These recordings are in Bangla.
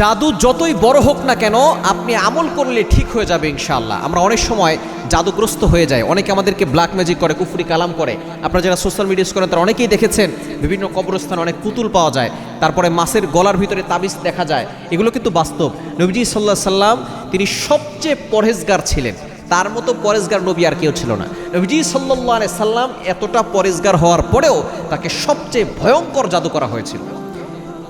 জাদু যতই বড় হোক না কেন আপনি আমল করলে ঠিক হয়ে যাবে ইনশাআল্লাহ। আমরা অনেক সময় জাদুগ্রস্ত হয়ে যাই, অনেকে আমাদেরকে ব্ল্যাক ম্যাজিক করে, কুফরি কালাম করে। আপনারা যারা সোশ্যাল মিডিয়া ইউজ করেন তারা অনেকেই দেখেছেন বিভিন্ন কবরস্থানে অনেক পুতুল পাওয়া যায়, তারপরে মাছের গলার ভিতরে তাবিজ দেখা যায়। এগুলো কিন্তু বাস্তব। নবীজি সাল্লাল্লাহু আলাইহি সাল্লাম তিনি সবচেয়ে পরহেজগার ছিলেন, তার মতো পরেজগার নবী আর কেউ ছিল না। নবীজি সাল্লাল্লাহু আলাইহি সাল্লাম এতটা পরেজগার হওয়ার পরেও তাকে সবচেয়ে ভয়ঙ্কর জাদু করা হয়েছিল।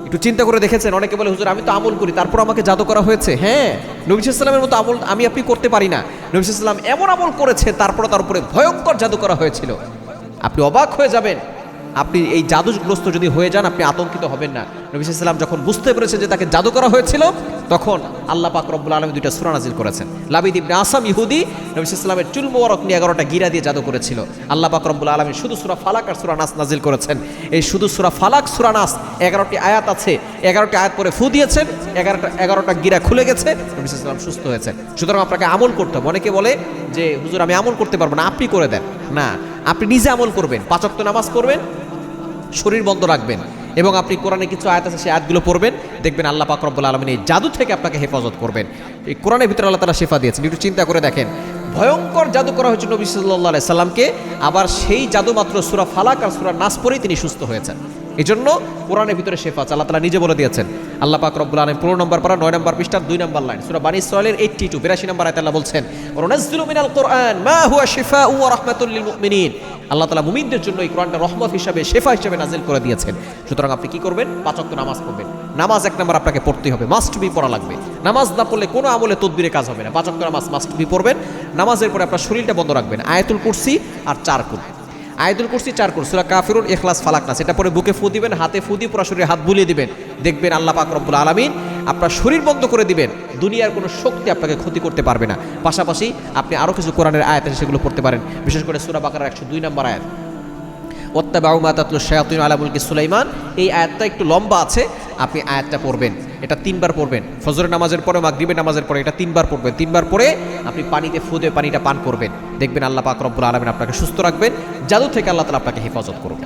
একটু চিন্তা করে দেখেছেন? অনেকে বলে হুজুর আমি তো আমল করি তারপর আমাকে জাদু করা হয়েছে। হ্যাঁ, নবী সাল্লাল্লাহু আলাইহি সাল্লামের মতো আমল আমি আপনি করতে পারি না। নবী সাল্লাল্লাহু আলাইহি সাল্লাম এমন আমল করেছে তারপর তার উপরে ভয়ঙ্কর জাদু করা হয়েছিল। আপনি অবাক হয়ে যাবেন। আপনি এই জাদুগ্রস্ত যদি হয়ে যান আপনি আতঙ্কিত হবেন না। নবী সাল্লাল্লাহু আলাইহি সাল্লাম যখন বুঝতে পেরেছে যে তাকে জাদু করা হয়েছিল তখন আল্লাহ পাক রব্বুল আলামিন দুইটা সূরা নাজিল করেছেন। লাবিদ ইবনে আসাম ইহুদি নবী সাল্লাল্লাহু আলাইহি সাল্লামের চুল মোবারক নিয়ে 11টা গিরা দিয়ে জাদু করেছিল। আল্লাহ পাক রব্বুল আলামিন শুধু সূরা ফালাক আর সূরা নাস নাজিল করেছেন। এই শুধু সূরা ফালাক সূরা নাস 11টি আয়াত আছে, 11টি আয়াত পরে ফু দিয়েছেন, 11টা গিরা খুলে গেছে, নবী সাল্লাল্লাহু আলাইহি সাল্লাম সুস্থ হয়েছেন। সুতরাং আপনাকে আমল করতে হবে। অনেকে বলে যে হুজুর আমি আমল করতে পারবো না, আপনি করে দেন। না, আপনি নিজে আমল করবেন, 5 ওয়াক্ত নামাজ পড়বেন, শরীর বন্ধ রাখবেন এবং আপনি কোরআনে কিছু আয়াত আছে সেই আয়াতগুলো পড়বেন, দেখবেন আল্লাহ পাক রব্বুল আলামিন এই জাদু থেকে আপনাকে হেফাজত করবেন। এই কোরআনের ভিতরে আল্লাহ তাআলা শিফা দিয়েছেন। একটু চিন্তা করে দেখেন, ভয়ঙ্কর জাদু করা হয়েছে নবী সাল্লাল্লাহু আলাইহি সাল্লামকে, আবার সেই জাদু মাত্র সূরা ফালাক আর সূরা নাস পড়েই তিনি সুস্থ হয়েছেন। এই জন্য কোরআনের ভিতরে শেফা আছে, আল্লাহ তাআলা নিজে বলে দিয়েছেন। আল্লাহ পাক রব্বুল আলামিন 15 নম্বর পারা 9 নম্বর পৃষ্ঠার 2 নম্বর লাইন সূরা বানী ইসরাঈলের 82 নম্বর আয়াতে আল্লাহ বলছেন, ওয়া নাযযিলু মিনাল কুরআন মা হুয়া শিফাউ ওয়া রাহমাতুল লিল মুমিনিন। আল্লাহ তাআলা মুমিনদের জন্য এই কোরআনটা রহমত হিসাবে, শেফা হিসাবে নাজিল করে দিয়েছেন। সুতরাং আপনি কি করবেন? 5 ওয়াক্ত নামাজ পড়বেন। নামাজ 1 নম্বর আপনাকে পড়তেই হবে, মাস্ট বি পড়া লাগবে। নামাজ না পড়লে কোনো আমলে তদবিরে কাজ হবে না। 5 ওয়াক্ত নামাজ মাস্ট বি পড়বেন। নামাজের পরে আপনার শরীরটা বন্ধ রাখবেন। আয়াতুল কুরসি আর 4 কুল, আয়াতুল কুরসি 4 কুল, সূরা কাফিরুন, ইখলাস, ফালাক, নাস, এটা পরে বুকে ফু দিবেন, হাতে ফু দিয়ে পুরো শরীরে হাত বুলিয়ে দিবেন। দেখবেন আল্লাহ পাক রব্বুল আলামিন আপনার শরীর বন্ধ করে দিবেন। দুনিয়ার কোনো শক্তি আপনাকে ক্ষতি করতে পারবে না। পাশাপাশি আপনি আরও কিছু কোরআনের আয়াত আছে সেগুলো পড়তে পারেন, বিশেষ করে সূরা বাকারার 102 নম্বর আয়াত, ওয়াত্তাবাউ মা তাতলু শায়াতিন আলা মুলকি সুলাইমান। এই আয়াতটা একটু লম্বা আছে, আপনি আয়াতটা পড়বেন। এটা 3 বার পড়বেন, ফজরের নামাজের পরে, মাগরিবের নামাজের পরে, এটা 3 বার পড়বেন। 3 বার পরে আপনি পানিতে ফু দিয়ে পানিটা পান করবেন। দেখবেন আল্লাহ পাক রব্বুল আলামিন আপনাকে সুস্থ রাখবেন, জাদু থেকে আল্লাহ তাআলা আপনাকে হেফাজত করবেন।